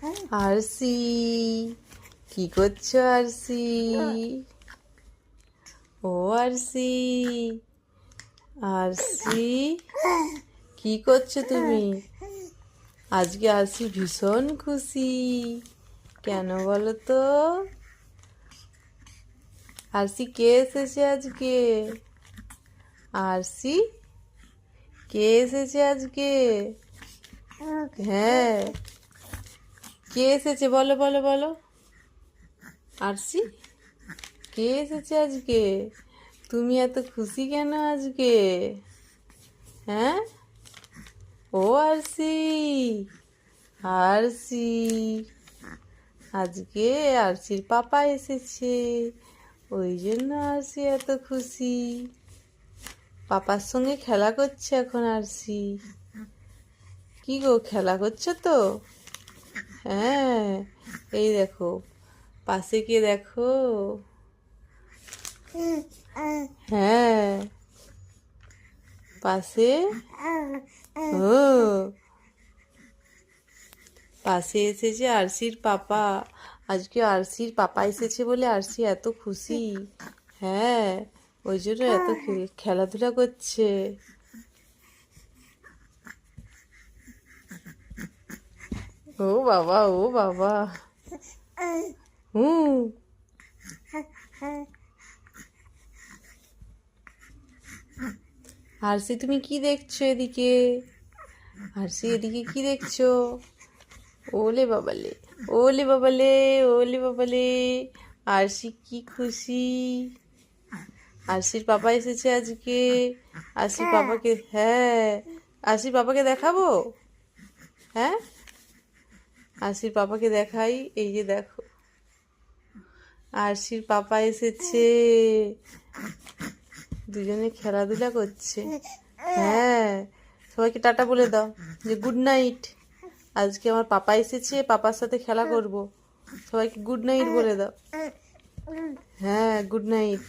RC, কি করছো RC? ও RC, RC, কি করছো তুমি? আজকে আরসি ভীষণ খুশি। কেন বলো তো? আরসি কে এসেছে আজকে? আরসি, কে এসেছে আজকে? হ্যাঁ, কে এসেছে বলো বলো বলো। আরসি, কে এসেছে আজকে? তুমি এত খুশি কেন আজকে? হ্যাঁ, ও আরসি, আরসি, আজকে আরসির পাপা এসেছে, ওই জন্য আরসি এত খুশি। পাপার সঙ্গে খেলা করছে এখন আরসি। কি গো, খেলা করছো তো? হ্যাঁ, এই দেখো, পাশে কে দেখো। হ্যাঁ, পাশে, ও পাশে এসেছে আরসির পাপা। আজকে আরসির পাপা এসেছে বলে আরসি এত খুশি। হ্যাঁ, ওই জন্য এত খেলাধুলা করছে। ও বাবা, ও বাবা, হুম। আরসি, তুমি কি দেখছো এদিকে? আরসি, এদিকে কি দেখছো? ওলে বাবালে, ওলে বাবালে, ওলে বাবালে, আরসি কি খুশি। আরসির পাপা এসেছে আজকে। আরসির পাপাকে, হ্যাঁ, আরসির পাপাকে দেখাবো। হ্যাঁ, আরসির পাপাকে দেখাই, এই যে দেখো, আরসির পাপা এসেছে। দুজনে খেলাধুলা করছে। হ্যাঁ, সবাইকে টাটা বলে দাও, যে গুড নাইট। আজকে আমার পাপা এসেছে, পাপার সাথে খেলা করব। সবাইকে গুড নাইট বলে দাও। হ্যাঁ, গুড নাইট।